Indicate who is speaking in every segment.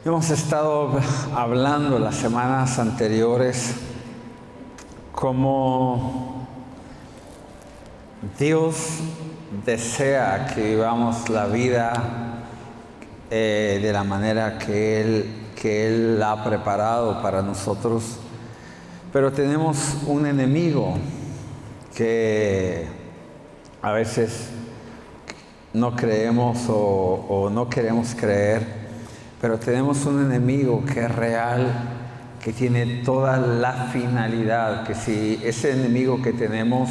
Speaker 1: Hemos estado hablando las semanas anteriores cómo Dios desea que vivamos la vida de la manera que Él ha preparado para nosotros, pero tenemos un enemigo que a veces no creemos o no queremos creer. Pero tenemos un enemigo que es real, que tiene toda la finalidad, que si ese enemigo que tenemos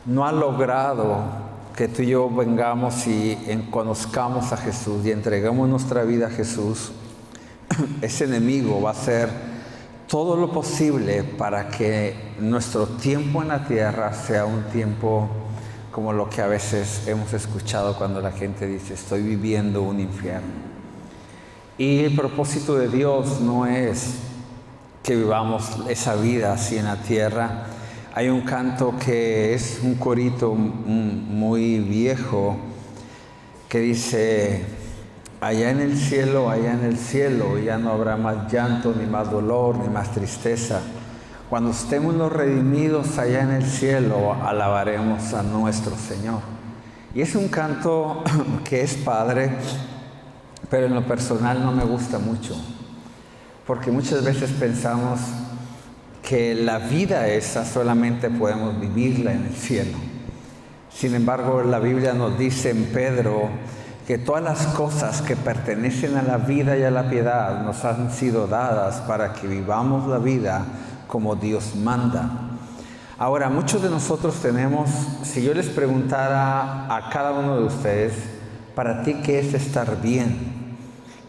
Speaker 1: no ha logrado que tú y yo vengamos y conozcamos a Jesús y entregamos nuestra vida a Jesús, ese enemigo va a hacer todo lo posible para que nuestro tiempo en la tierra sea un tiempo como lo que a veces hemos escuchado cuando la gente dice, estoy viviendo un infierno. Y el propósito de Dios no es que vivamos esa vida así en la tierra. Hay un canto que es un corito muy viejo que dice, allá en el cielo, ya no habrá más llanto, ni más dolor, ni más tristeza. Cuando estemos los redimidos allá en el cielo, alabaremos a nuestro Señor. Y es un canto que es padre, pero en lo personal no me gusta mucho, porque muchas veces pensamos que la vida esa solamente podemos vivirla en el cielo. Sin embargo, la Biblia nos dice en Pedro que todas las cosas que pertenecen a la vida y a la piedad nos han sido dadas para que vivamos la vida como Dios manda. Ahora, muchos de nosotros tenemos, si yo les preguntara a cada uno de ustedes, ¿para ti qué es estar bien?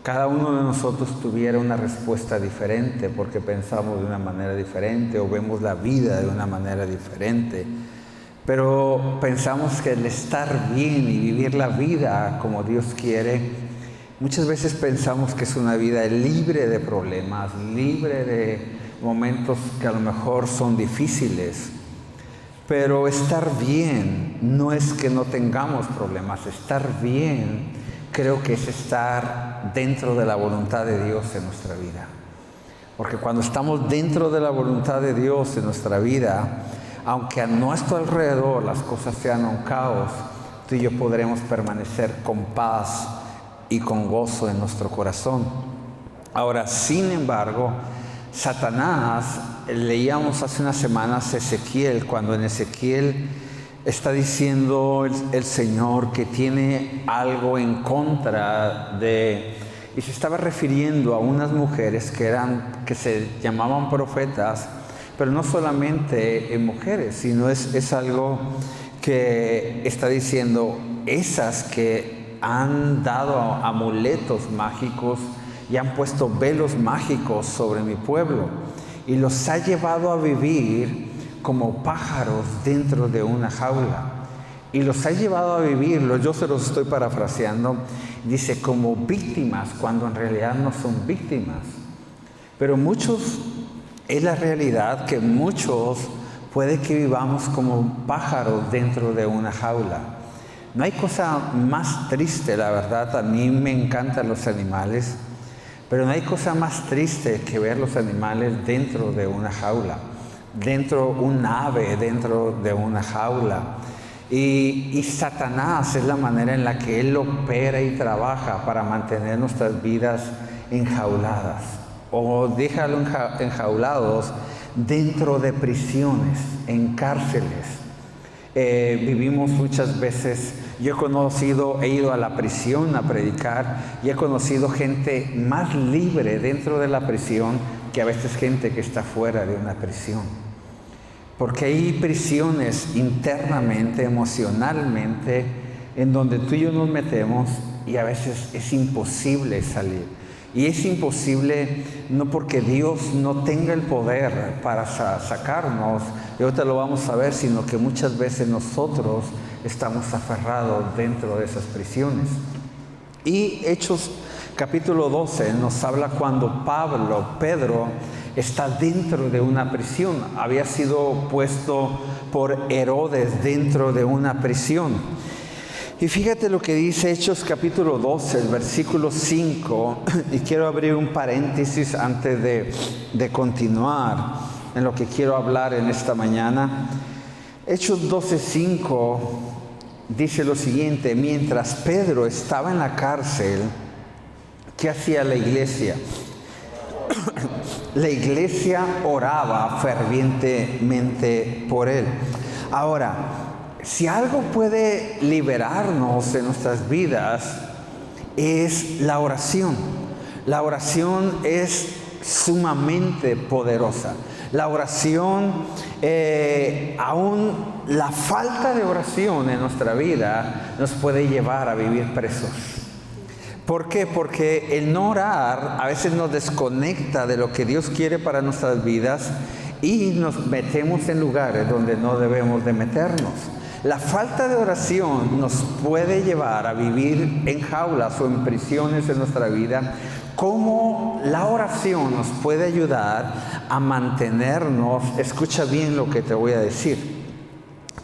Speaker 1: Cada uno de nosotros tuviera una respuesta diferente porque pensamos de una manera diferente o vemos la vida de una manera diferente. Pero pensamos que el estar bien y vivir la vida como Dios quiere, muchas veces pensamos que es una vida libre de problemas, libre de momentos que a lo mejor son difíciles. Pero estar bien no es que no tengamos problemas, estar bien creo que es estar dentro de la voluntad de Dios en nuestra vida. Porque cuando estamos dentro de la voluntad de Dios en nuestra vida, aunque a nuestro alrededor las cosas sean un caos, tú y yo podremos permanecer con paz y con gozo en nuestro corazón. Ahora, sin embargo, Satanás, leíamos hace unas semanas Ezequiel, cuando en Ezequiel está diciendo el Señor que tiene algo en contra de, y se estaba refiriendo a unas mujeres que se llamaban profetas, pero no solamente mujeres, sino es algo que está diciendo, esas que han dado amuletos mágicos y han puesto velos mágicos sobre mi pueblo y los ha llevado a vivir como pájaros dentro de una jaula. Y los ha llevado a vivirlo, yo se los estoy parafraseando, dice como víctimas, cuando en realidad no son víctimas. Pero muchos, es la realidad que muchos puede que vivamos como pájaros dentro de una jaula. No hay cosa más triste, la verdad, a mí me encantan los animales, pero no hay cosa más triste que ver los animales dentro de una jaula. Un ave dentro de una jaula. Y Satanás es la manera en la que él opera y trabaja para mantener nuestras vidas enjauladas. O déjalo enjaulados dentro de prisiones, en cárceles. Vivimos muchas veces, yo he ido a la prisión a predicar y he conocido gente más libre dentro de la prisión que a veces gente que está fuera de una prisión. Porque hay prisiones internamente, emocionalmente, en donde tú y yo nos metemos y a veces es imposible salir. Y es imposible no porque Dios no tenga el poder para sacarnos, y ahorita lo vamos a ver, sino que muchas veces nosotros estamos aferrados dentro de esas prisiones. Y Hechos capítulo 12 nos habla cuando Pedro está dentro de una prisión. Había sido puesto por Herodes dentro de una prisión. Y fíjate lo que dice Hechos capítulo 12, el versículo 5, y quiero abrir un paréntesis antes de continuar en lo que quiero hablar en esta mañana. Hechos 12, 5 dice lo siguiente: mientras Pedro estaba en la cárcel, ¿qué hacía la iglesia? La iglesia oraba fervientemente por él. Ahora, si algo puede liberarnos de nuestras vidas, es la oración. La oración es sumamente poderosa. La oración, aún la falta de oración en nuestra vida nos puede llevar a vivir presos. ¿Por qué? Porque el no orar a veces nos desconecta de lo que Dios quiere para nuestras vidas y nos metemos en lugares donde no debemos de meternos. La falta de oración nos puede llevar a vivir en jaulas o en prisiones en nuestra vida, como la oración nos puede ayudar a mantenernos. Escucha bien lo que te voy a decir.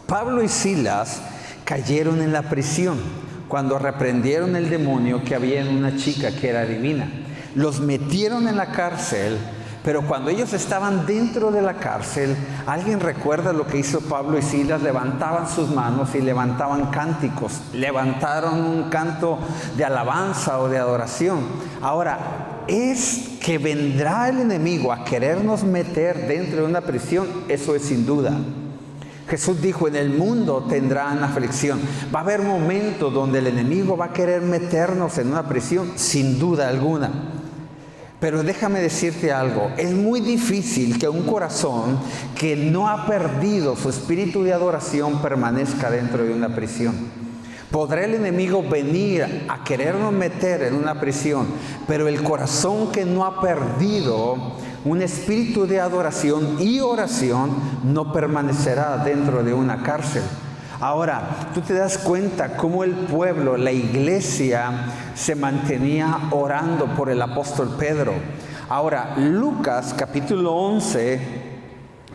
Speaker 1: Pablo y Silas cayeron en la prisión cuando reprendieron el demonio que había en una chica que era adivina. Los metieron en la cárcel. Pero cuando ellos estaban dentro de la cárcel, ¿alguien recuerda lo que hizo Pablo y Silas? Levantaban sus manos y levantaban cánticos. Levantaron un canto de alabanza o de adoración. Ahora, ¿es que vendrá el enemigo a querernos meter dentro de una prisión? Eso es sin duda. Jesús dijo: en el mundo tendrán aflicción. Va a haber momentos donde el enemigo va a querer meternos en una prisión, sin duda alguna. Pero déjame decirte algo, es muy difícil que un corazón que no ha perdido su espíritu de adoración permanezca dentro de una prisión. Podrá el enemigo venir a querernos meter en una prisión, pero el corazón que no ha perdido un espíritu de adoración y oración no permanecerá dentro de una cárcel. Ahora, tú te das cuenta cómo el pueblo, la iglesia, se mantenía orando por el apóstol Pedro. Ahora, Lucas capítulo 11,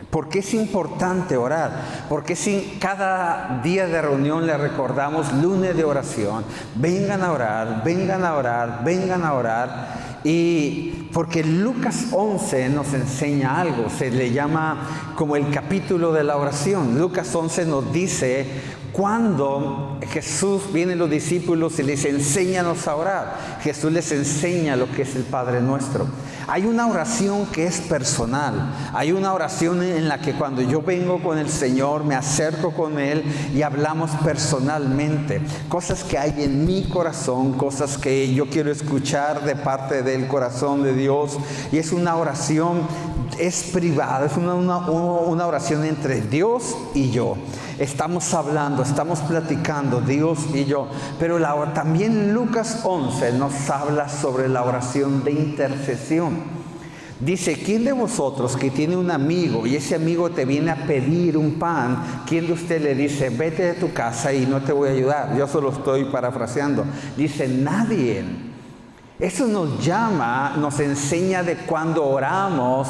Speaker 1: ¿por qué es importante orar? Porque si cada día de reunión le recordamos lunes de oración, vengan a orar, vengan a orar, vengan a orar. Y porque Lucas 11 nos enseña algo, se le llama como el capítulo de la oración. Lucas 11 nos dice cuando Jesús vienen los discípulos y les enséñanos a orar. Jesús les enseña lo que es el Padre Nuestro. Hay una oración que es personal. Hay una oración en la que cuando yo vengo con el Señor, me acerco con Él y hablamos personalmente. Cosas que hay en mi corazón, cosas que yo quiero escuchar de parte del corazón de Dios. Y es una oración, es privada, es una oración entre Dios y yo. Estamos hablando, estamos platicando, Dios y yo. Pero también Lucas 11 nos habla sobre la oración de intercesión. Dice: ¿quién de vosotros que tiene un amigo y ese amigo te viene a pedir un pan, quién de usted le dice: vete de tu casa y no te voy a ayudar? Yo solo estoy parafraseando. Dice: nadie. Eso nos llama, nos enseña de cuando oramos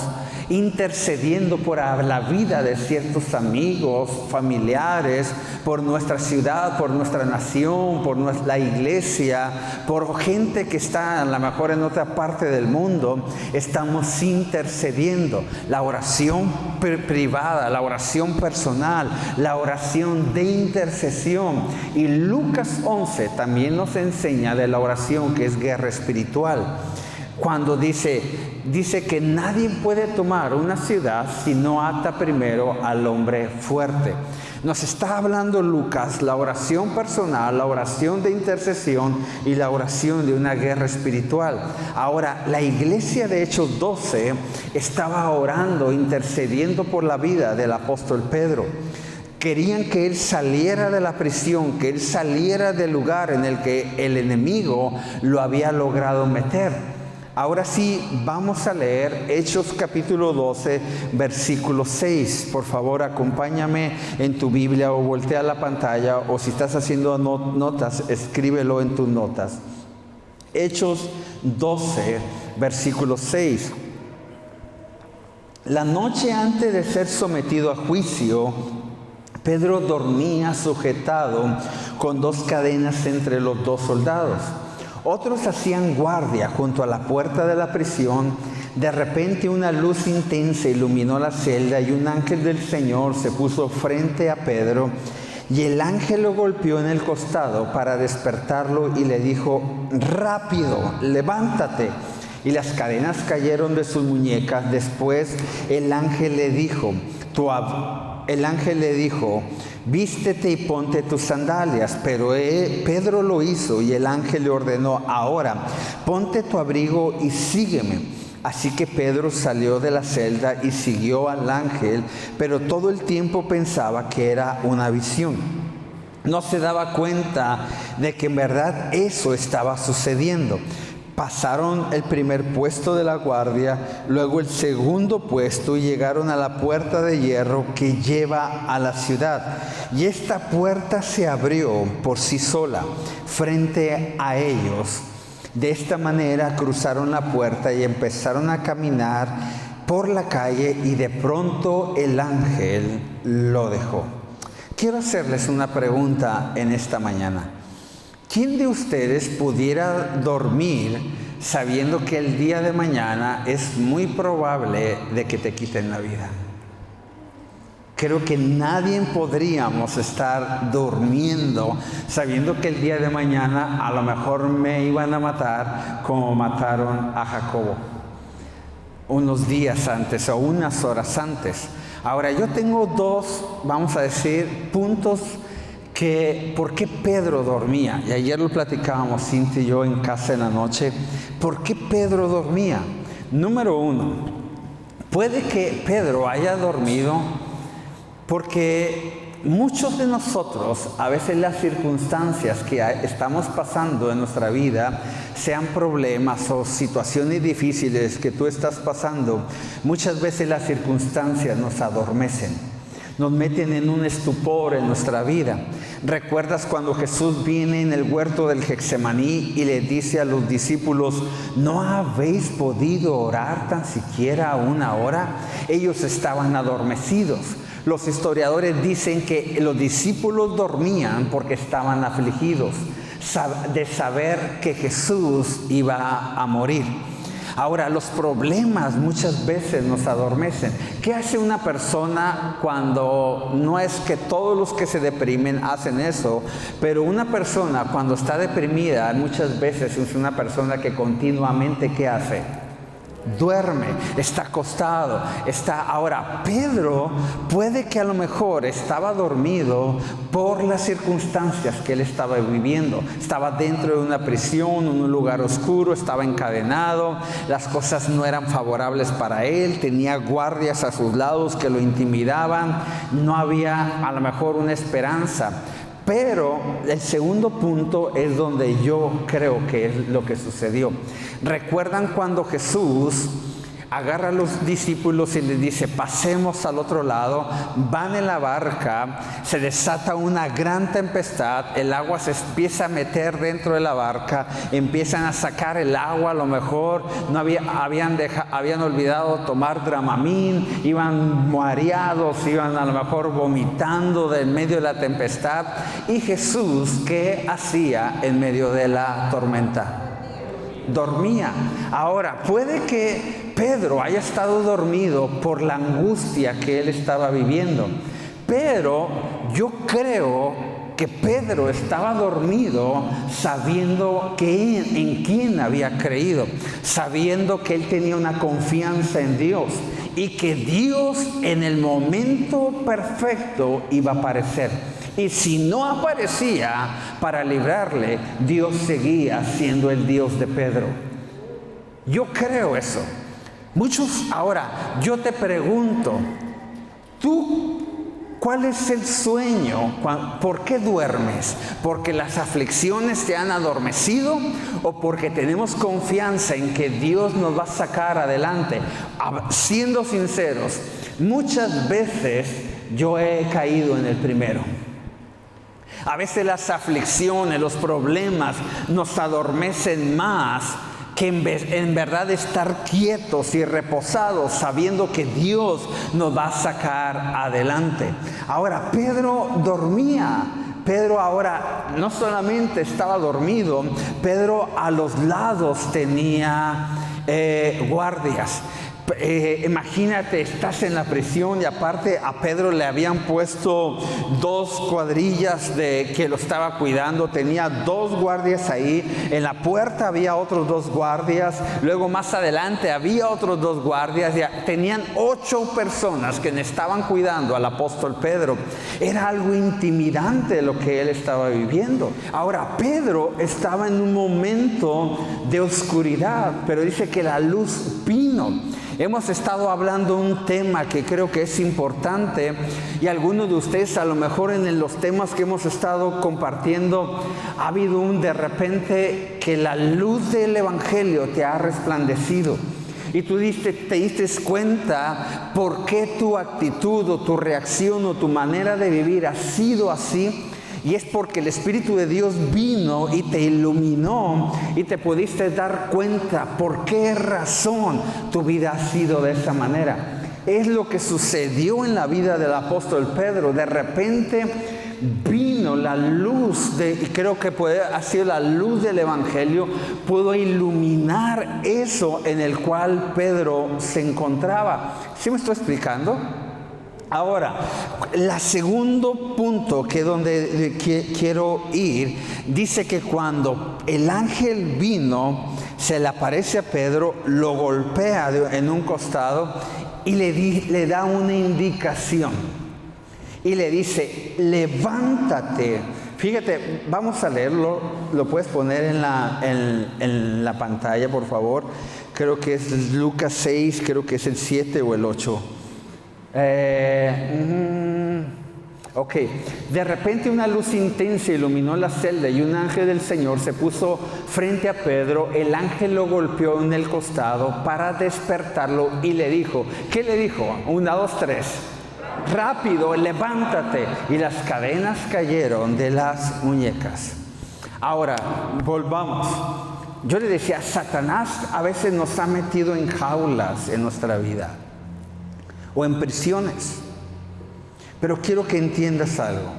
Speaker 1: intercediendo por la vida de ciertos amigos, familiares, por nuestra ciudad, por nuestra nación, por la iglesia, por gente que está a lo mejor en otra parte del mundo. Estamos intercediendo. La oración privada, la oración personal, la oración de intercesión. Y Lucas 11 también nos enseña de la oración que es guerra espiritual. Cuando dice que nadie puede tomar una ciudad si no ata primero al hombre fuerte. Nos está hablando Lucas la oración personal, la oración de intercesión y la oración de una guerra espiritual. Ahora, la iglesia de Hechos 12 estaba orando, intercediendo por la vida del apóstol Pedro. Querían que él saliera de la prisión, que él saliera del lugar en el que el enemigo lo había logrado meter. Ahora sí, vamos a leer Hechos capítulo 12, versículo 6. Por favor, acompáñame en tu Biblia o voltea la pantalla, o si estás haciendo notas, escríbelo en tus notas. Hechos 12, versículo 6. La noche antes de ser sometido a juicio, Pedro dormía sujetado con 2 cadenas entre los 2 soldados. Otros hacían guardia junto a la puerta de la prisión. De repente una luz intensa iluminó la celda y un ángel del Señor se puso frente a Pedro. Y el ángel lo golpeó en el costado para despertarlo y le dijo: «Rápido, levántate». Y las cadenas cayeron de sus muñecas. Después el ángel le dijo: «Vístete y ponte tus sandalias». Pero Pedro lo hizo y el ángel le ordenó: «Ahora, ponte tu abrigo y sígueme». Así que Pedro salió de la celda y siguió al ángel, pero todo el tiempo pensaba que era una visión. No se daba cuenta de que en verdad eso estaba sucediendo. Pasaron el primer puesto de la guardia, luego el segundo puesto y llegaron a la puerta de hierro que lleva a la ciudad. Y esta puerta se abrió por sí sola frente a ellos. De esta manera cruzaron la puerta y empezaron a caminar por la calle y de pronto el ángel lo dejó. Quiero hacerles una pregunta en esta mañana. ¿Quién de ustedes pudiera dormir sabiendo que el día de mañana es muy probable de que te quiten la vida? Creo que nadie podríamos estar durmiendo sabiendo que el día de mañana a lo mejor me iban a matar como mataron a Jacobo unos días antes o unas horas antes. Ahora, yo tengo 2, vamos a decir, puntos ¿por qué Pedro dormía? Y ayer lo platicábamos Cintia y yo en casa en la noche. ¿Por qué Pedro dormía? Número 1, puede que Pedro haya dormido porque muchos de nosotros, a veces las circunstancias que estamos pasando en nuestra vida, sean problemas o situaciones difíciles que tú estás pasando, muchas veces las circunstancias nos adormecen, nos meten en un estupor en nuestra vida. ¿Recuerdas cuando Jesús viene en el huerto del Getsemaní y le dice a los discípulos: ¿no habéis podido orar tan siquiera 1 hora? Ellos estaban adormecidos. Los historiadores dicen que los discípulos dormían porque estaban afligidos de saber que Jesús iba a morir. Ahora, los problemas muchas veces nos adormecen. ¿Qué hace una persona cuando, no es que todos los que se deprimen hacen eso, pero una persona cuando está deprimida muchas veces es una persona que continuamente, ¿qué hace? Duerme, está acostado, Ahora, Pedro puede que a lo mejor estaba dormido por las circunstancias que él estaba viviendo. Estaba dentro de una prisión, en un lugar oscuro, estaba encadenado, las cosas no eran favorables para él, tenía guardias a sus lados que lo intimidaban, no había a lo mejor una esperanza. Pero el segundo punto es donde yo creo que es lo que sucedió. ¿Recuerdan cuando Jesús agarra a los discípulos y les dice: pasemos al otro lado? Van en la barca, se desata una gran tempestad, el agua se empieza a meter dentro de la barca, empiezan a sacar el agua, a lo mejor no habían olvidado tomar Dramamine, iban mareados, iban a lo mejor vomitando en medio de la tempestad. Y Jesús, ¿qué hacía en medio de la tormenta? Dormía. Ahora, puede que Pedro haya estado dormido por la angustia que él estaba viviendo, pero yo creo que Pedro estaba dormido sabiendo en quién había creído, sabiendo que él tenía una confianza en Dios y que Dios en el momento perfecto iba a aparecer. Y si no aparecía para librarle, Dios seguía siendo el Dios de Pedro. Yo creo eso. Ahora, yo te pregunto, ¿tú cuál es el sueño? ¿Por qué duermes? ¿Porque las aflicciones te han adormecido o porque tenemos confianza en que Dios nos va a sacar adelante? Siendo sinceros, muchas veces yo he caído en el primero. A veces las aflicciones, los problemas nos adormecen más que en verdad estar quietos y reposados, sabiendo que Dios nos va a sacar adelante. Ahora, Pedro dormía. Pedro ahora no solamente estaba dormido, Pedro a los lados tenía guardias. Imagínate, estás en la prisión y aparte a Pedro le habían puesto 2 cuadrillas que lo estaba cuidando. Tenía 2 guardias ahí. En la puerta había otros 2 guardias. Luego más adelante había otros 2 guardias. Ya tenían 8 personas que le estaban cuidando al apóstol Pedro. Era algo intimidante lo que él estaba viviendo. Ahora, Pedro estaba en un momento de oscuridad, pero dice que la luz vino. Hemos estado hablando un tema que creo que es importante y algunos de ustedes a lo mejor en los temas que hemos estado compartiendo ha habido de repente que la luz del Evangelio te ha resplandecido y tú te diste cuenta por qué tu actitud o tu reacción o tu manera de vivir ha sido así. Y es porque el Espíritu de Dios vino y te iluminó y te pudiste dar cuenta por qué razón tu vida ha sido de esa manera. Es lo que sucedió en la vida del apóstol Pedro. De repente vino la luz, y creo que ha sido la luz del Evangelio, pudo iluminar eso en el cual Pedro se encontraba. ¿Sí me estoy explicando? Ahora, el segundo punto donde quiero ir, dice que cuando el ángel vino, se le aparece a Pedro, lo golpea en un costado y le da una indicación. Y le dice, levántate. Fíjate, vamos a leerlo, lo puedes poner en la pantalla, por favor. Creo que es Lucas 6, creo que es el 7 o el 8. Ok, de repente una luz intensa iluminó la celda y un ángel del Señor se puso frente a Pedro. El ángel lo golpeó en el costado para despertarlo y le dijo, ¿qué le dijo? 1, 2, 3. Rápido, levántate. Y las cadenas cayeron de las muñecas. Ahora, volvamos. Yo le decía, Satanás a veces nos ha metido en jaulas en nuestra vida o en prisiones. Pero quiero que entiendas algo.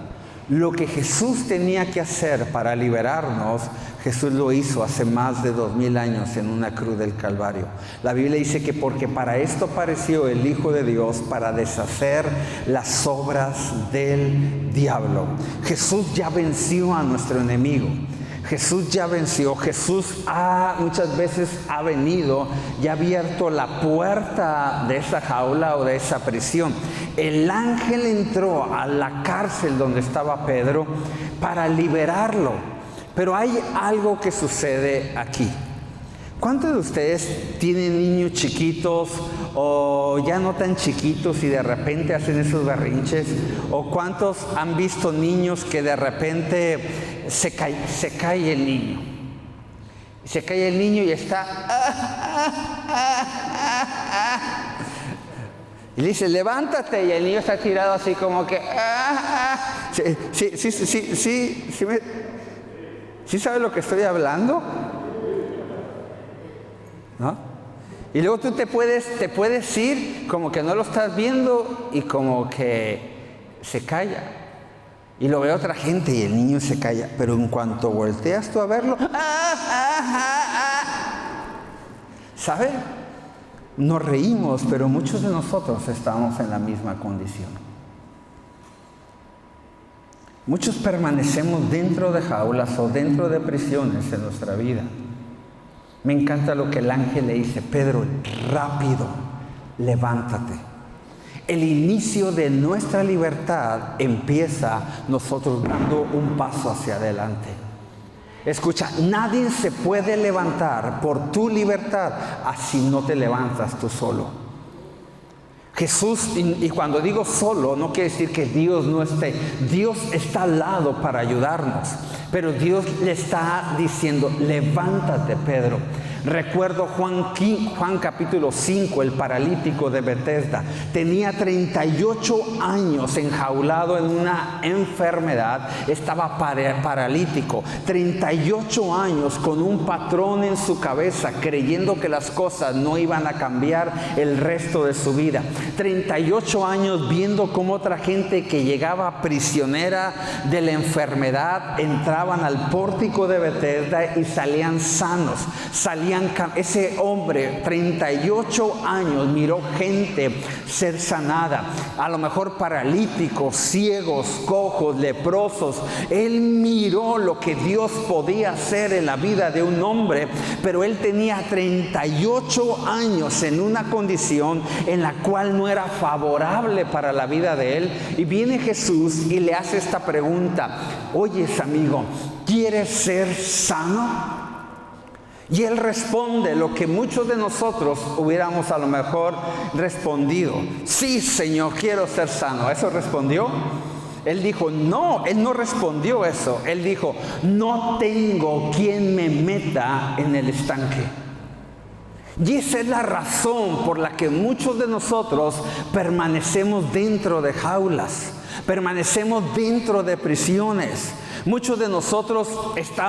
Speaker 1: Lo que Jesús tenía que hacer para liberarnos, Jesús lo hizo hace más de 2000 años en una cruz del Calvario. La Biblia dice que porque para esto apareció el Hijo de Dios, para deshacer las obras del diablo. Jesús ya venció a nuestro enemigo. Jesús ya venció. Jesús muchas veces ha venido y ha abierto la puerta de esa jaula o de esa prisión. El ángel entró a la cárcel donde estaba Pedro para liberarlo. Pero hay algo que sucede aquí. ¿Cuántos de ustedes tienen niños chiquitos o ya no tan chiquitos y de repente hacen esos berrinches? ¿O cuántos han visto niños que de repente se cae el niño? Se cae el niño y está... Y le dice, levántate, y el niño está tirado así como que... ¿Sí sabe lo que estoy hablando? ¿No? Y luego tú te puedes ir como que no lo estás viendo y como que se calla. Y lo ve otra gente y el niño se calla. Pero en cuanto volteas tú a verlo, ¿sabe? Nos reímos, pero muchos de nosotros estamos en la misma condición. Muchos permanecemos dentro de jaulas o dentro de prisiones en nuestra vida. Me encanta lo que el ángel le dice, Pedro, rápido, levántate. El inicio de nuestra libertad empieza nosotros dando un paso hacia adelante. Escucha, nadie se puede levantar por tu libertad así no te levantas tú solo. Jesús, y cuando digo solo, no quiere decir que Dios no esté. Dios está al lado para ayudarnos. Pero Dios le está diciendo, levántate, Pedro. Recuerdo Juan capítulo 5, el paralítico de Bethesda. Tenía 38 años enjaulado en una enfermedad, estaba paralítico. 38 años con un patrón en su cabeza, creyendo que las cosas no iban a cambiar el resto de su vida. 38 años viendo cómo otra gente que llegaba prisionera de la enfermedad entraban al pórtico de Bethesda y salían sanos, ese hombre 38 años miró gente ser sanada, a lo mejor paralíticos, ciegos, cojos, leprosos. Él miró lo que Dios podía hacer en la vida de un hombre, pero él tenía 38 años en una condición en la cual no era favorable para la vida de él. Y viene Jesús y le hace esta pregunta: oyes, amigo, ¿quieres ser sano? Y él responde lo que muchos de nosotros hubiéramos a lo mejor respondido: sí, Señor, quiero ser sano. ¿Eso respondió? Él dijo, no, él no respondió eso. Él dijo, no tengo quien me meta en el estanque. Y esa es la razón por la que muchos de nosotros permanecemos dentro de jaulas, permanecemos dentro de prisiones. Muchos de nosotros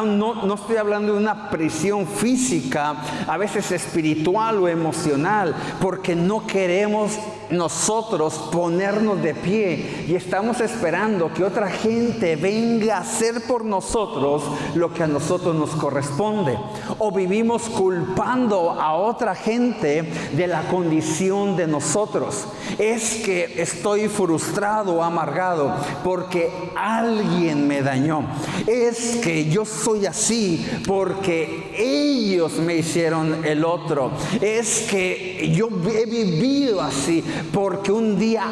Speaker 1: no estoy hablando de una prisión física, a veces espiritual o emocional, porque no queremos nosotros ponernos de pie y estamos esperando que otra gente venga a hacer por nosotros lo que a nosotros nos corresponde. O vivimos culpando a otra gente de la condición de nosotros. Es que estoy frustrado o amargado porque alguien me dañó. Es que yo soy así porque ellos me hicieron el otro. Es que yo he vivido así porque un día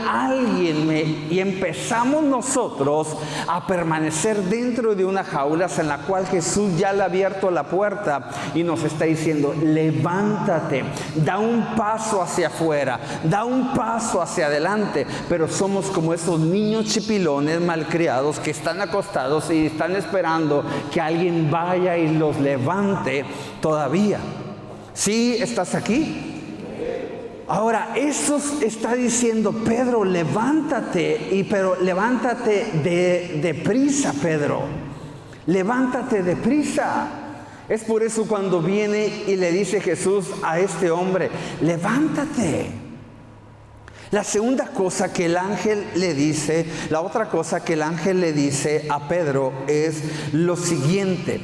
Speaker 1: y empezamos nosotros a permanecer dentro de una jaula en la cual Jesús ya le ha abierto la puerta y nos está diciendo, levántate, da un paso hacia afuera, da un paso hacia adelante. Pero somos como esos niños chipilones malcriados que están acostados y están esperando que alguien vaya y los levante todavía. ¿Sí estás aquí? Ahora, eso está diciendo Pedro, levántate, pero levántate deprisa, Pedro. Levántate deprisa. Es por eso cuando viene y le dice Jesús a este hombre, levántate. La segunda cosa que el ángel le dice, la otra cosa que el ángel le dice a Pedro es lo siguiente.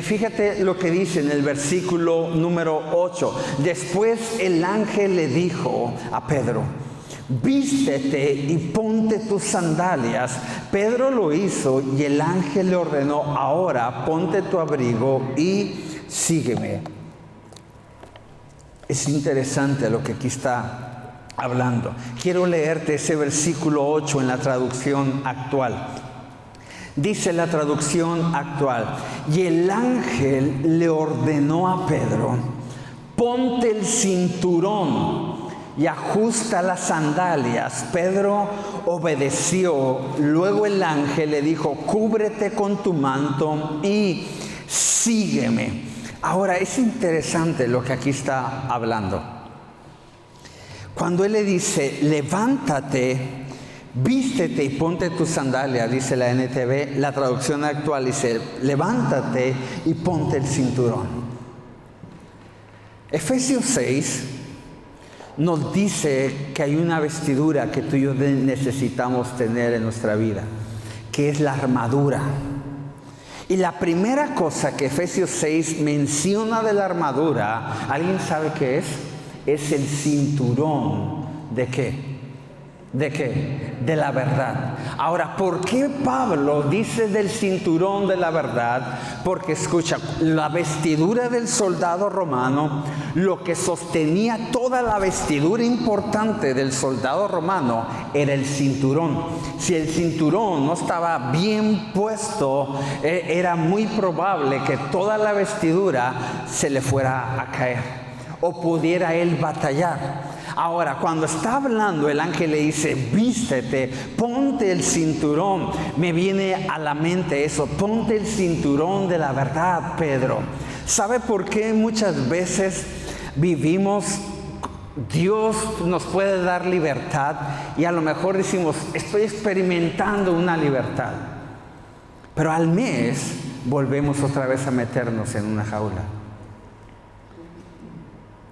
Speaker 1: Fíjate lo que dice en el versículo número 8. Después el ángel le dijo a Pedro, vístete y ponte tus sandalias. Pedro lo hizo y el ángel le ordenó, ahora ponte tu abrigo y sígueme. Es interesante lo que aquí está hablando. Quiero leerte ese versículo 8 en la traducción actual. Dice la traducción actual, y el ángel le ordenó a Pedro, ponte el cinturón y ajusta las sandalias. Pedro obedeció. Luego el ángel le dijo, cúbrete con tu manto y sígueme. Ahora es interesante lo que aquí está hablando. Cuando él le dice, levántate, vístete y ponte tus sandalias, dice la NTV, la traducción actual dice, levántate y ponte el cinturón. Efesios 6 nos dice que hay una vestidura que tú y yo necesitamos tener en nuestra vida, que es la armadura. Y la primera cosa que Efesios 6 menciona de la armadura, ¿alguien sabe qué es? Es el cinturón. ¿De qué? ¿De qué? De la verdad. Ahora, ¿por qué Pablo dice del cinturón de la verdad? Porque escucha, la vestidura del soldado romano, lo que sostenía toda la vestidura importante del soldado romano era el cinturón. Si el cinturón no estaba bien puesto, era muy probable que toda la vestidura se le fuera a caer o pudiera él batallar. Ahora, cuando está hablando, el ángel le dice, vístete, ponte el cinturón. Me viene a la mente eso, ponte el cinturón de la verdad, Pedro. ¿Sabe por qué muchas veces vivimos? Dios nos puede dar libertad y a lo mejor decimos, estoy experimentando una libertad. Pero al mes volvemos otra vez a meternos en una jaula.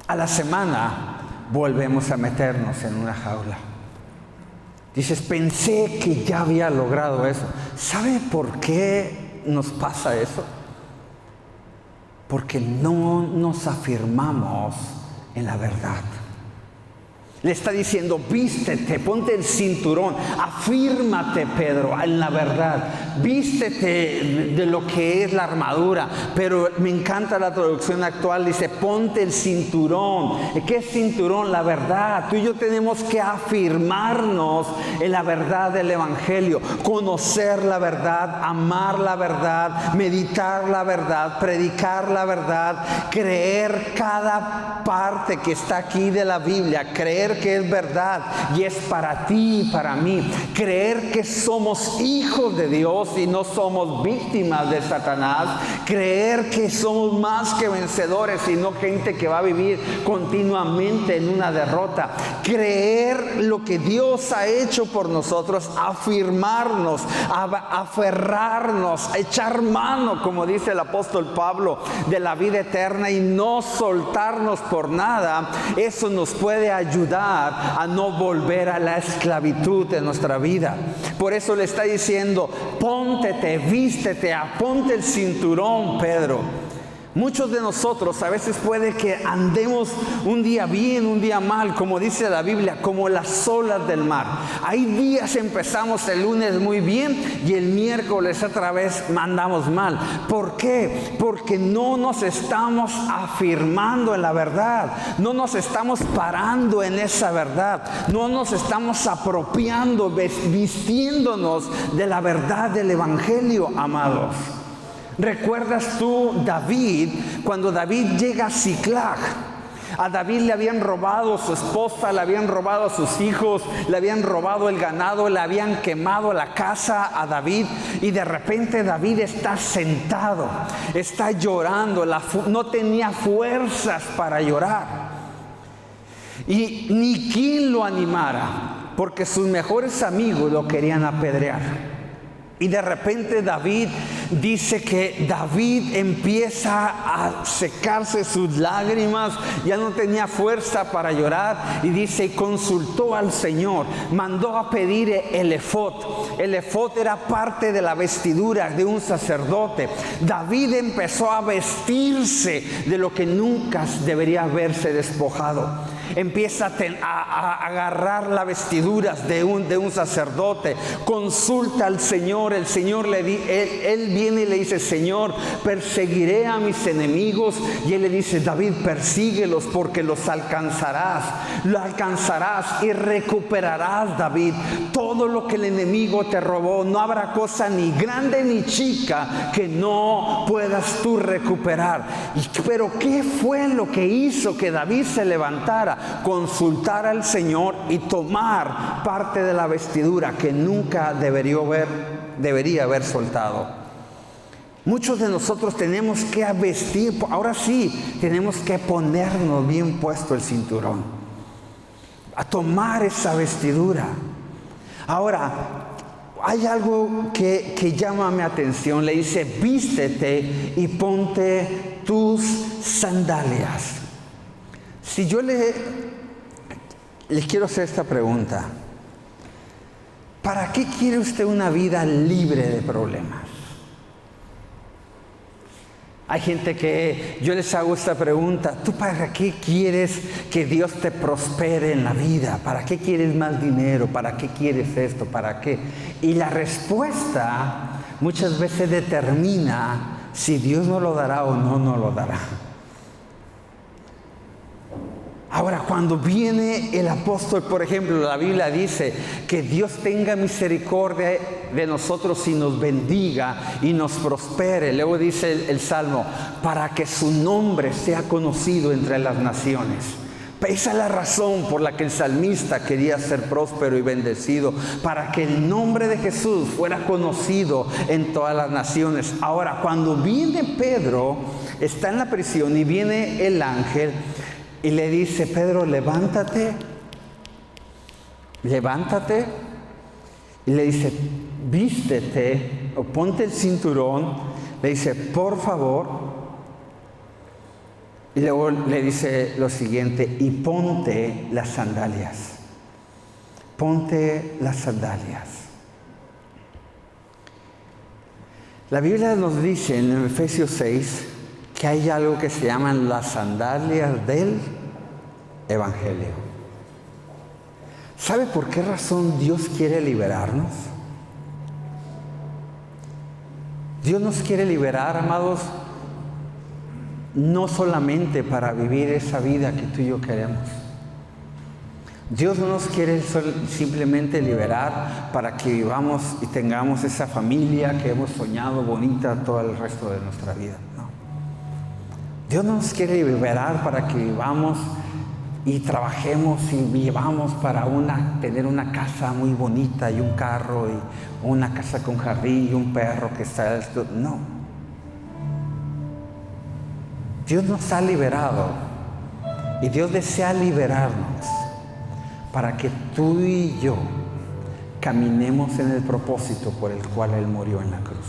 Speaker 1: A la semana volvemos a meternos en una jaula. Dices, pensé que ya había logrado eso. ¿Sabe por qué nos pasa eso? Porque no nos afirmamos en la verdad. Le está diciendo, vístete, ponte el cinturón, afírmate, Pedro, en la verdad. Vístete de lo que es la armadura. Pero me encanta la traducción actual, dice, ponte el cinturón. ¿Qué es cinturón? La verdad. Tú y yo tenemos que afirmarnos en la verdad del Evangelio. Conocer la verdad, amar la verdad, meditar la verdad, predicar la verdad, creer cada parte que está aquí de la Biblia, creer que es verdad y es para ti y para mí, creer que somos hijos de Dios y no somos víctimas de Satanás, creer que somos más que vencedores y no gente que va a vivir continuamente en una derrota, creer lo que Dios ha hecho por nosotros, afirmarnos, aferrarnos, echar mano, como dice el apóstol Pablo, de la vida eterna y no soltarnos por nada. Eso nos puede ayudar a no volver a la esclavitud de nuestra vida. Por eso le está diciendo, póntete, vístete, ponte el cinturón, Pedro. Muchos de nosotros a veces puede que andemos un día bien, un día mal, como dice la Biblia, como las olas del mar. Hay días empezamos el lunes muy bien y el miércoles otra vez andamos mal. ¿Por qué? Porque no nos estamos afirmando en la verdad, no nos estamos parando en esa verdad, no nos estamos apropiando, vistiéndonos de la verdad del Evangelio, amados. ¿Recuerdas tú David, cuando David llega a Siclag? A David le habían robado su esposa, le habían robado a sus hijos, le habían robado el ganado, le habían quemado la casa a David y de repente David está sentado, está llorando, no tenía fuerzas para llorar y ni quien lo animara porque sus mejores amigos lo querían apedrear. Y de repente David dice que David empieza a secarse sus lágrimas, ya no tenía fuerza para llorar y dice, y consultó al Señor, mandó a pedir el efod. El efod era parte de la vestidura de un sacerdote. David empezó a vestirse de lo que nunca debería haberse despojado. Empieza a agarrar las vestiduras de un sacerdote, consulta al Señor. El Señor él viene y le dice, Señor, perseguiré a mis enemigos. Y él le dice, David, persíguelos porque los alcanzarás. Lo alcanzarás y recuperarás, David, todo lo que el enemigo te robó. No habrá cosa ni grande ni chica que no puedas tú recuperar. Pero ¿qué fue lo que hizo que David se levantara? Consultar al Señor y tomar parte de la vestidura que nunca debería haber soltado. Muchos de nosotros tenemos que vestir, ahora sí, tenemos que ponernos bien puesto el cinturón, a tomar esa vestidura. Ahora, hay algo que llama mi atención, le dice, vístete y ponte tus sandalias. Si yo le quiero hacer esta pregunta, ¿para qué quiere usted una vida libre de problemas? Hay gente que yo les hago esta pregunta, ¿tú para qué quieres que Dios te prospere en la vida? ¿Para qué quieres más dinero? ¿Para qué quieres esto? ¿Para qué? Y la respuesta muchas veces determina si Dios nos lo dará o no lo dará. Ahora, cuando viene el apóstol, por ejemplo, la Biblia dice que Dios tenga misericordia de nosotros y nos bendiga y nos prospere. Luego dice el Salmo, para que su nombre sea conocido entre las naciones. Esa es la razón por la que el salmista quería ser próspero y bendecido, para que el nombre de Jesús fuera conocido en todas las naciones. Ahora, cuando viene Pedro está en la prisión y viene el ángel y le dice: Pedro, levántate, levántate. Y le dice: vístete o ponte el cinturón. Le dice: por favor. Y luego le dice lo siguiente: y ponte las sandalias. Ponte las sandalias. La Biblia nos dice en Efesios 6 que hay algo que se llaman las sandalias del Evangelio. ¿Sabe por qué razón Dios quiere liberarnos? Dios nos quiere liberar, amados, no solamente para vivir esa vida que tú y yo queremos. Dios no nos quiere simplemente liberar para que vivamos y tengamos esa familia que hemos soñado bonita todo el resto de nuestra vida. No. Dios no nos quiere liberar para que vivamos y trabajemos y vivamos para tener una casa muy bonita y un carro y una casa con jardín y un perro que está... No. Dios nos ha liberado y Dios desea liberarnos para que tú y yo caminemos en el propósito por el cual Él murió en la cruz.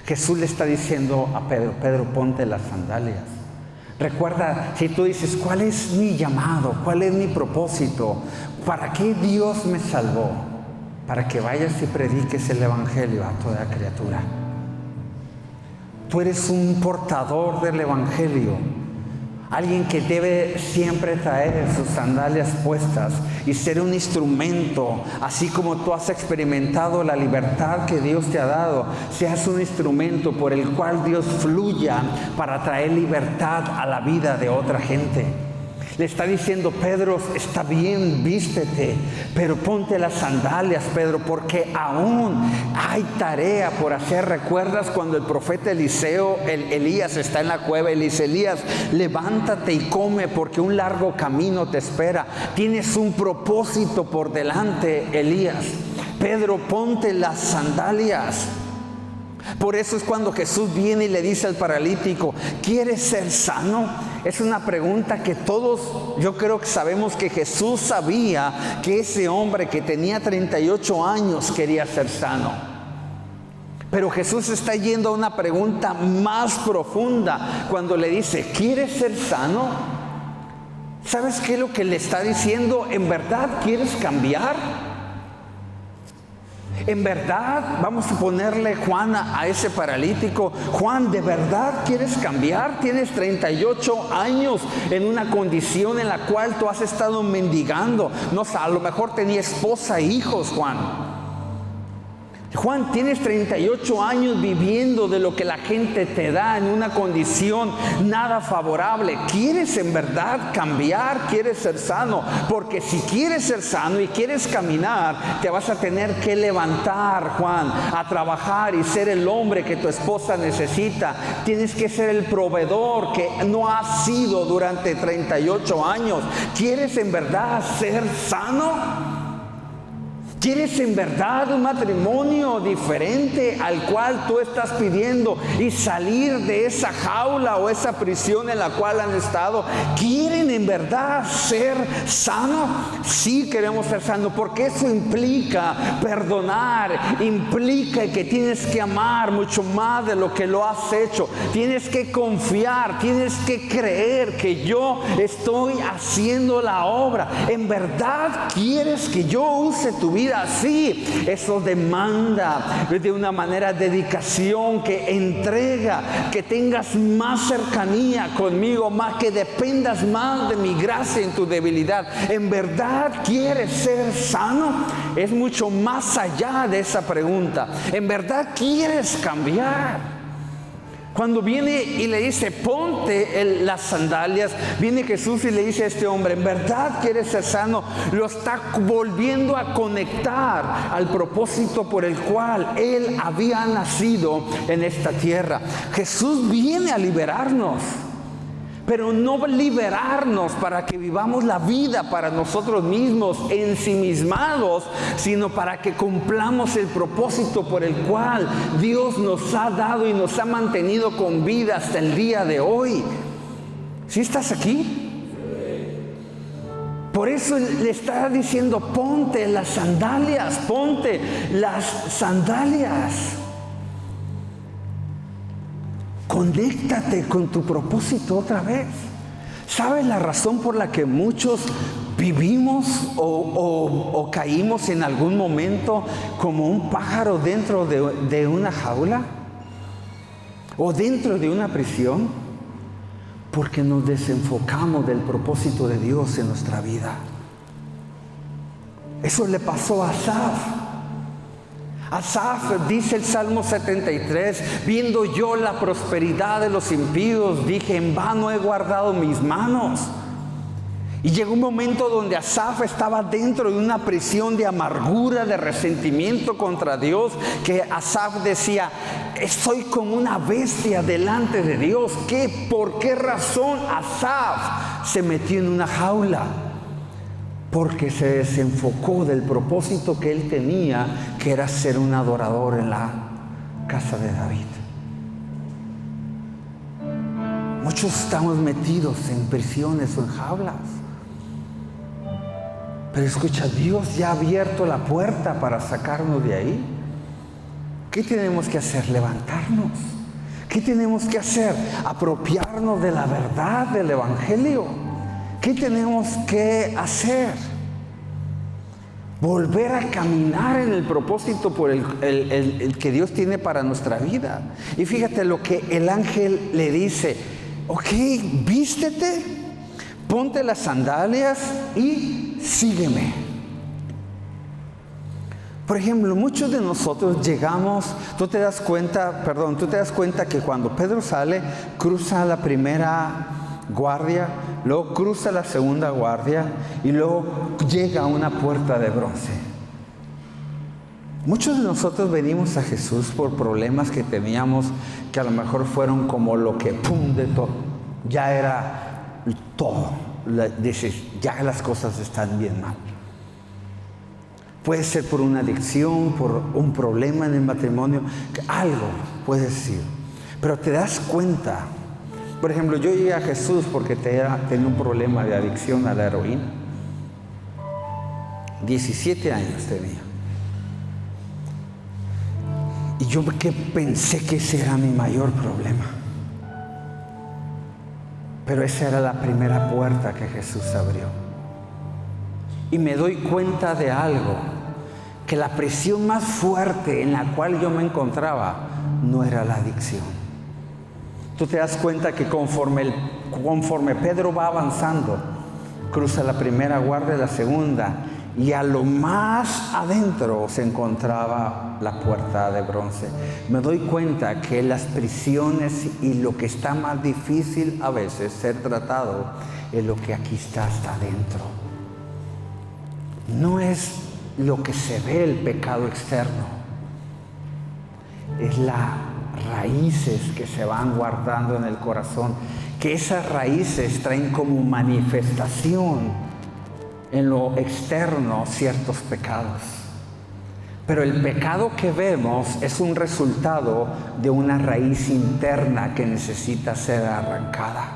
Speaker 1: Jesús le está diciendo a Pedro: Pedro, ponte las sandalias. Recuerda, si tú dices: ¿cuál es mi llamado? ¿Cuál es mi propósito? ¿Para qué Dios me salvó? Para que vayas y prediques el Evangelio a toda criatura. Tú eres un portador del Evangelio. Alguien que debe siempre traer sus sandalias puestas y ser un instrumento, así como tú has experimentado la libertad que Dios te ha dado, seas un instrumento por el cual Dios fluya para traer libertad a la vida de otra gente. Le está diciendo: Pedro, está bien, vístete, pero ponte las sandalias, Pedro, porque aún hay tarea por hacer. ¿Recuerdas cuando el profeta Elías está en la cueva y le dice: Elías, levántate y come porque un largo camino te espera? Tienes un propósito por delante, Elías. Pedro, ponte las sandalias. Por eso es cuando Jesús viene y le dice al paralítico: ¿quieres ser sano? Es una pregunta que todos, yo creo que sabemos que Jesús sabía que ese hombre que tenía 38 años quería ser sano. Pero Jesús está yendo a una pregunta más profunda cuando le dice: ¿quieres ser sano? ¿Sabes qué es lo que le está diciendo? ¿En verdad quieres cambiar? En verdad, vamos a ponerle Juan a ese paralítico: Juan, ¿de verdad quieres cambiar? Tienes 38 años en una condición en la cual tú has estado mendigando. No, a lo mejor tenía esposa e hijos, Juan. Juan, tienes 38 años viviendo de lo que la gente te da en una condición nada favorable. ¿Quieres en verdad cambiar? ¿Quieres ser sano? Porque si quieres ser sano y quieres caminar, te vas a tener que levantar, Juan, a trabajar y ser el hombre que tu esposa necesita. Tienes que ser el proveedor que no has sido durante 38 años. ¿Quieres en verdad ser sano? ¿Quieres en verdad un matrimonio diferente al cual tú estás pidiendo y salir de esa jaula o esa prisión en la cual han estado? ¿Quieren en verdad ser sanos? Sí, queremos ser sanos, porque eso implica perdonar, implica que tienes que amar mucho más de lo que lo has hecho. Tienes que confiar, tienes que creer que yo estoy haciendo la obra. ¿En verdad quieres que yo use tu vida? Sí, eso demanda de una manera dedicación, que entrega, que tengas más cercanía conmigo, más que dependas más de mi gracia en tu debilidad. ¿En verdad quieres ser sano? Es mucho más allá de esa pregunta. ¿En verdad quieres cambiar? Cuando viene y le dice: ponte las sandalias, viene Jesús y le dice a este hombre: ¿en verdad quieres ser sano? Lo está volviendo a conectar al propósito por el cual Él había nacido en esta tierra. Jesús viene a liberarnos. pero no liberarnos para que vivamos la vida para nosotros mismos, ensimismados, sino para que cumplamos el propósito por el cual Dios nos ha dado y nos ha mantenido con vida hasta el día de hoy. ¿Sí estás aquí? Por eso le está diciendo, ponte las sandalias, ponte las sandalias. Conéctate con tu propósito otra vez. ¿Sabes la razón por la que muchos vivimos o caímos en algún momento como un pájaro dentro de una jaula? ¿O dentro de una prisión? Porque nos desenfocamos del propósito de Dios en nuestra vida. Eso le pasó a Asaf. Asaf, dice el Salmo 73, viendo yo la prosperidad de los impíos, dije, en vano he guardado mis manos. Y llegó un momento donde Asaf estaba dentro de una prisión de amargura, de resentimiento contra Dios, que Asaf decía, estoy como una bestia delante de Dios. ¿Por qué razón Asaf se metió en una jaula? Porque se desenfocó del propósito que él tenía, que era ser un adorador en la casa de David. Muchos estamos metidos en prisiones o en jaulas. Pero escucha, Dios ya ha abierto la puerta para sacarnos de ahí. ¿Qué tenemos que hacer? Levantarnos. ¿Qué tenemos que hacer? Apropiarnos de la verdad del Evangelio. ¿Qué tenemos que hacer? Volver a caminar en el propósito por el que Dios tiene para nuestra vida. Y fíjate lo que el ángel le dice. Ok, vístete, ponte las sandalias y sígueme. Por ejemplo, muchos de nosotros llegamos, tú te das cuenta que cuando Pedro sale, cruza la primera guardia, luego cruza la segunda guardia y luego llega a una puerta de bronce. Muchos de nosotros venimos a Jesús por problemas que teníamos, que a lo mejor fueron como lo que ¡pum! De todo, ya era todo. Dices, ya las cosas están bien mal. Puede ser por una adicción, por un problema en el matrimonio, algo puede decir. Pero te das cuenta. Por ejemplo, yo llegué a Jesús porque tenía un problema de adicción a la heroína. 17 años tenía. Y yo pensé que ese era mi mayor problema. Pero esa era la primera puerta que Jesús abrió. Y me doy cuenta de algo, que la presión más fuerte en la cual yo me encontraba no era la adicción. Tú te das cuenta que conforme Pedro va avanzando, cruza la primera guardia, la segunda, y a lo más adentro se encontraba la puerta de bronce. Me doy cuenta que las prisiones y lo que está más difícil a veces ser tratado es lo que aquí está hasta adentro. No es lo que se ve, el pecado externo, es las raíces que se van guardando en el corazón, que esas raíces traen como manifestación en lo externo ciertos pecados. Pero el pecado que vemos es un resultado de una raíz interna que necesita ser arrancada.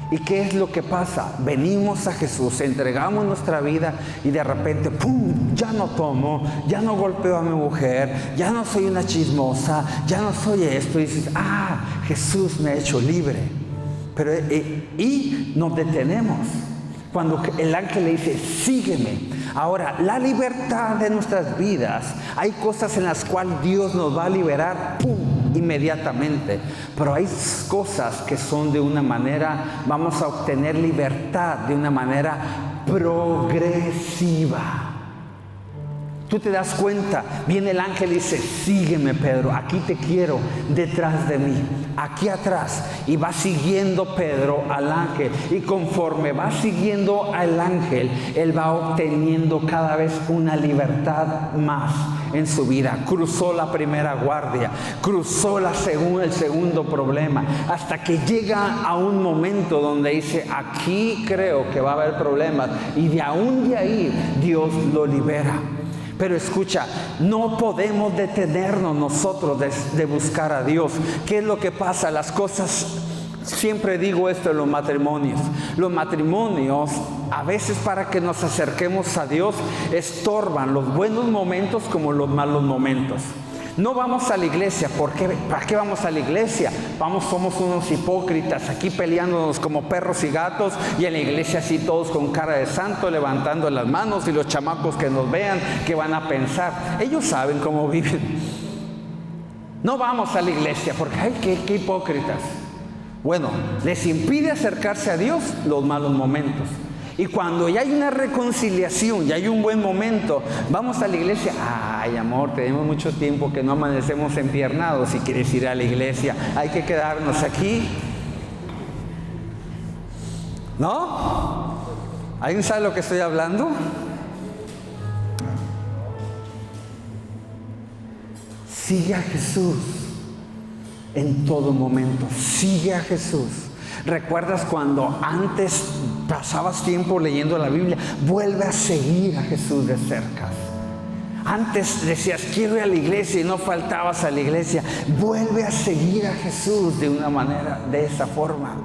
Speaker 1: ¿Y qué es lo que pasa? Venimos a Jesús, entregamos nuestra vida y de repente, ¡pum!, ya no tomo, ya no golpeo a mi mujer, ya no soy una chismosa, ya no soy esto. Y dices, Jesús me ha hecho libre. Pero, y nos detenemos cuando el ángel le dice, sígueme. Ahora, la libertad de nuestras vidas, hay cosas en las cuales Dios nos va a liberar, ¡pum!, inmediatamente. Pero hay cosas que son de una manera, vamos a obtener libertad de una manera progresiva. Tú te das cuenta, viene el ángel y dice, sígueme Pedro, aquí te quiero, detrás de mí, aquí atrás. Y va siguiendo Pedro al ángel. Y conforme va siguiendo al ángel, él va obteniendo cada vez una libertad más en su vida. Cruzó la primera guardia, cruzó el segundo problema, hasta que llega a un momento donde dice, aquí creo que va a haber problemas. Y de ahí Dios lo libera. Pero escucha, no podemos detenernos nosotros de buscar a Dios. ¿Qué es lo que pasa? Las cosas, siempre digo esto en los matrimonios. Los matrimonios, a veces para que nos acerquemos a Dios, estorban los buenos momentos como los malos momentos. No vamos a la iglesia. ¿Por qué? ¿Para qué vamos a la iglesia? Somos unos hipócritas aquí peleándonos como perros y gatos, y en la iglesia así todos con cara de santo, levantando las manos, y los chamacos que nos vean, ¿qué van a pensar? Ellos saben cómo viven. No vamos a la iglesia porque, ¡ay, qué hipócritas! Bueno, les impide acercarse a Dios los malos momentos. Y cuando ya hay una reconciliación, ya hay un buen momento, vamos a la iglesia. Ay, amor, tenemos mucho tiempo que no amanecemos empiernados. Si quieres ir a la iglesia, hay que quedarnos aquí. ¿No? ¿Alguien sabe lo que estoy hablando? Sigue a Jesús en todo momento. Sigue a Jesús. ¿Recuerdas cuando antes pasabas tiempo leyendo la Biblia? Vuelve a seguir a Jesús de cerca. Antes decías, quiero ir a la iglesia, y no faltabas a la iglesia. Vuelve a seguir a Jesús de una manera, de esa forma.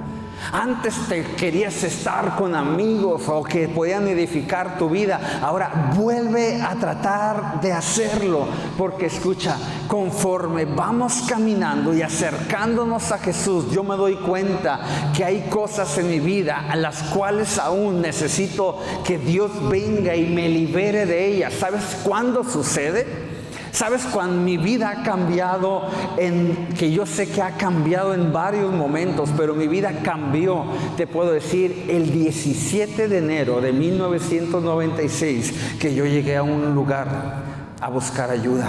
Speaker 1: Antes te querías estar con amigos o que podían edificar tu vida. Ahora vuelve a tratar de hacerlo, porque escucha, conforme vamos caminando y acercándonos a Jesús, yo me doy cuenta que hay cosas en mi vida a las cuales aún necesito que Dios venga y me libere de ellas. ¿Sabes cuándo sucede? ¿Sabes cuando mi vida ha cambiado? Que yo sé que ha cambiado en varios momentos, pero mi vida cambió, te puedo decir, el 17 de enero de 1996, que yo llegué a un lugar a buscar ayuda.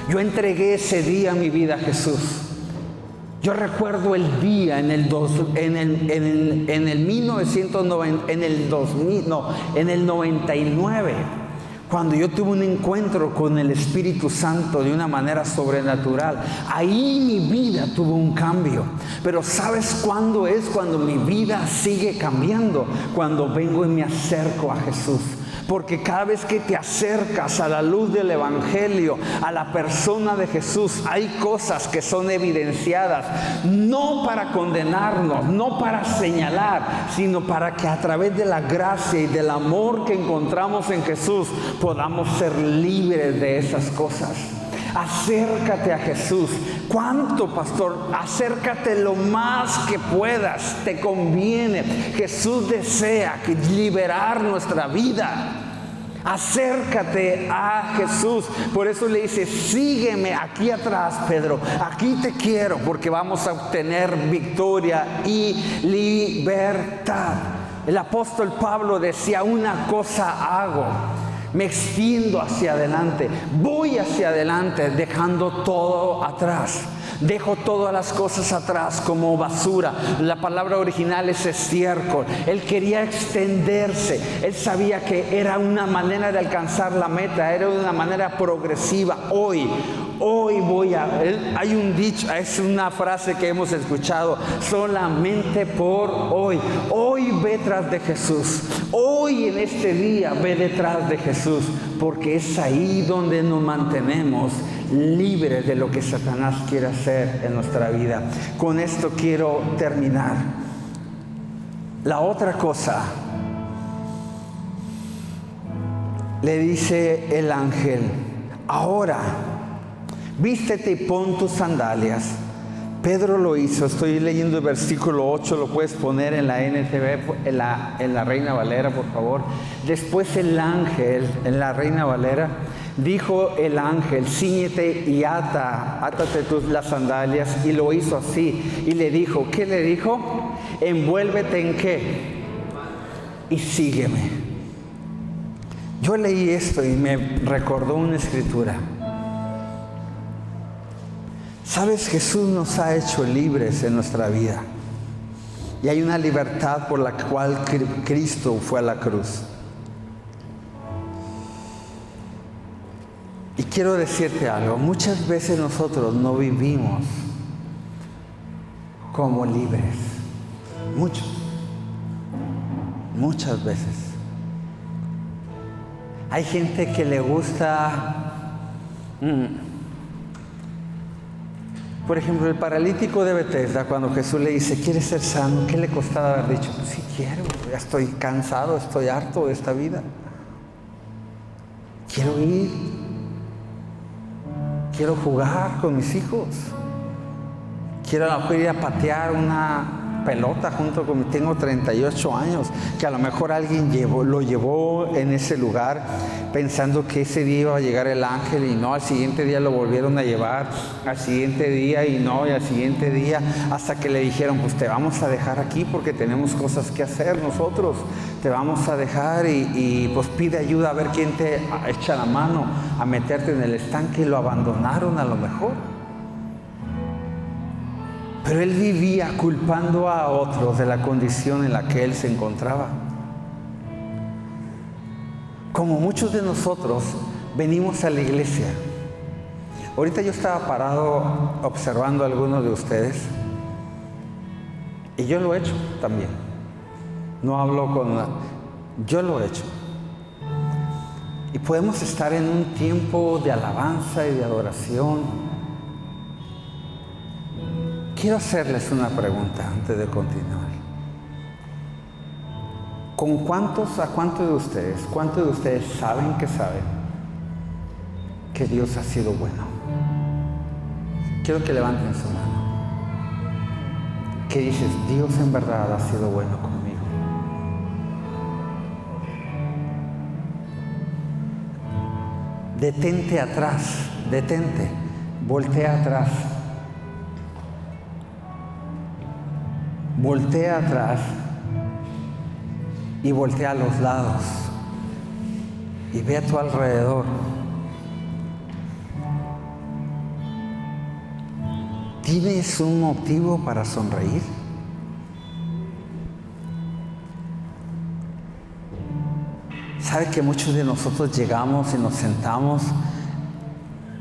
Speaker 1: Yo entregué ese día mi vida a Jesús. Yo recuerdo el día en el 99, cuando yo tuve un encuentro con el Espíritu Santo de una manera sobrenatural. Ahí mi vida tuvo un cambio. Pero ¿sabes cuándo es? Cuando mi vida sigue cambiando, cuando vengo y me acerco a Jesús. Porque cada vez que te acercas a la luz del Evangelio, a la persona de Jesús, hay cosas que son evidenciadas, no para condenarnos, no para señalar, sino para que a través de la gracia y del amor que encontramos en Jesús, podamos ser libres de esas cosas. Acércate a Jesús. ¿Cuánto, pastor? Acércate lo más que puedas. Te conviene. Jesús desea liberar nuestra vida. Acércate a Jesús. Por eso le dice, sígueme aquí atrás, Pedro. Aquí te quiero, porque vamos a obtener victoria y libertad. El apóstol Pablo decía, una cosa hago. Me extiendo hacia adelante, voy hacia adelante, dejando todo atrás. Dejo todas las cosas atrás como basura. La palabra original es estiércol. Él quería extenderse. Él sabía que era una manera de alcanzar la meta, era una manera progresiva. Hoy hay un dicho, es una frase que hemos escuchado, solamente por hoy. Hoy ve tras de Jesús. Hoy en este día ve detrás de Jesús, porque es ahí donde nos mantenemos libres de lo que Satanás quiere hacer en nuestra vida. Con esto quiero terminar. La otra cosa, le dice el ángel, ahora vístete y pon tus sandalias. Pedro lo hizo. Estoy leyendo el versículo 8, lo puedes poner en la NTV, en la Reina Valera, por favor. Después el ángel, en la Reina Valera, dijo el ángel, cíñete y átate las sandalias, y lo hizo así. Y le dijo, ¿qué le dijo? Envuélvete en qué, y sígueme. Yo leí esto y me recordó una escritura. ¿Sabes? Jesús nos ha hecho libres en nuestra vida. Y hay una libertad por la cual Cristo fue a la cruz. Y quiero decirte algo. Muchas veces nosotros no vivimos como libres. Muchas veces. Hay gente que le gusta, por ejemplo, el paralítico de Bethesda, cuando Jesús le dice, ¿quieres ser sano? ¿Qué le costaba haber dicho? Pues sí quiero, ya estoy cansado, estoy harto de esta vida. Quiero ir, quiero jugar con mis hijos, quiero a lo mejor ir a patear una pelota junto con tengo 38 años, que a lo mejor alguien lo llevó en ese lugar pensando que ese día iba a llegar el ángel y no, al siguiente día lo volvieron a llevar, al siguiente día y no, y al siguiente día, hasta que le dijeron, pues te vamos a dejar aquí porque tenemos cosas que hacer nosotros, te vamos a dejar y pues pide ayuda a ver quién te echa la mano a meterte en el estanque, y lo abandonaron a lo mejor. Pero él vivía culpando a otros de la condición en la que él se encontraba. Como muchos de nosotros venimos a la iglesia. Ahorita yo estaba parado observando a algunos de ustedes y yo lo he hecho también. No hablo con... Yo lo he hecho. Y podemos estar en un tiempo de alabanza y de adoración. Quiero hacerles una pregunta antes de continuar. ¿Cuántos de ustedes saben que Dios ha sido bueno? Quiero que levanten su mano. ¿Qué dices? Dios en verdad ha sido bueno conmigo. Detente atrás, voltea atrás. Voltea atrás y voltea a los lados y ve a tu alrededor. ¿Tienes un motivo para sonreír? ¿Sabe que muchos de nosotros llegamos y nos sentamos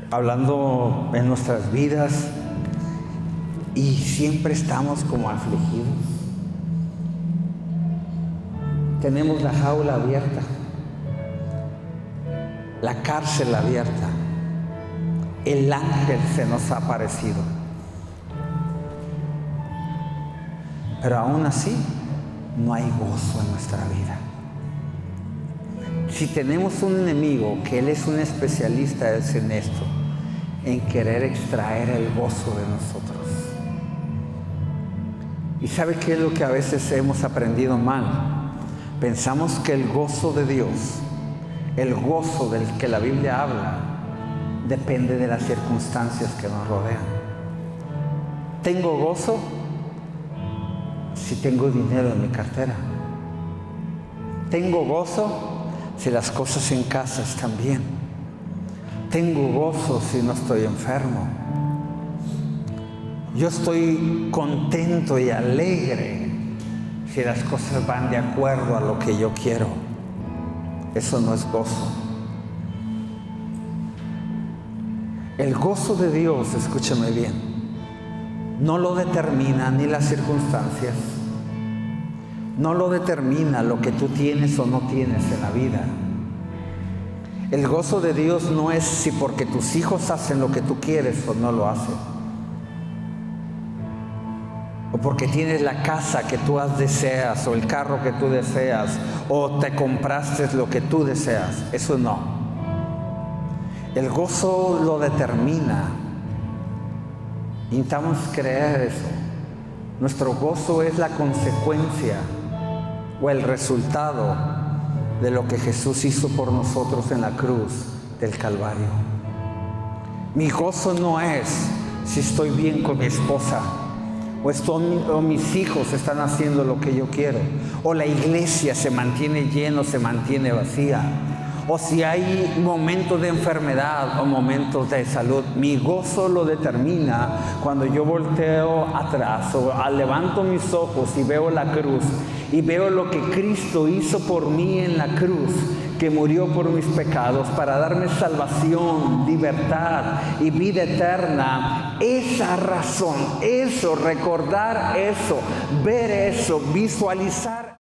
Speaker 1: hablando en nuestras vidas y siempre estamos como afligidos? Tenemos la jaula abierta, la cárcel abierta, el ángel se nos ha aparecido, pero aún así no hay gozo en nuestra vida. Si tenemos un enemigo que él es un especialista en esto, en querer extraer el gozo de nosotros. ¿Y sabe qué es lo que a veces hemos aprendido mal? Pensamos que el gozo de Dios, el gozo del que la Biblia habla, depende de las circunstancias que nos rodean. ¿Tengo gozo? Si tengo dinero en mi cartera. ¿Tengo gozo? Si las cosas en casa están bien. Tengo gozo si no estoy enfermo. Yo estoy contento y alegre si las cosas van de acuerdo a lo que yo quiero. Eso no es gozo. El gozo de Dios, escúchame bien, no lo determina ni las circunstancias, no lo determina lo que tú tienes o no tienes en la vida. El gozo de Dios no es si porque tus hijos hacen lo que tú quieres o no lo hacen, o porque tienes la casa que tú deseas, o el carro que tú deseas, o te compraste lo que tú deseas. Eso no. El gozo lo determina. Intentamos creer eso. Nuestro gozo es la consecuencia o el resultado de lo que Jesús hizo por nosotros en la cruz del Calvario. Mi gozo no es si estoy bien con mi esposa, o mis hijos están haciendo lo que yo quiero, o la iglesia se mantiene llena, se mantiene vacía, o si hay momentos de enfermedad o momentos de salud, mi gozo lo determina cuando yo volteo atrás o levanto mis ojos y veo la cruz y veo lo que Cristo hizo por mí en la cruz, que murió por mis pecados para darme salvación, libertad y vida eterna. Esa razón, eso, recordar eso, ver eso, visualizar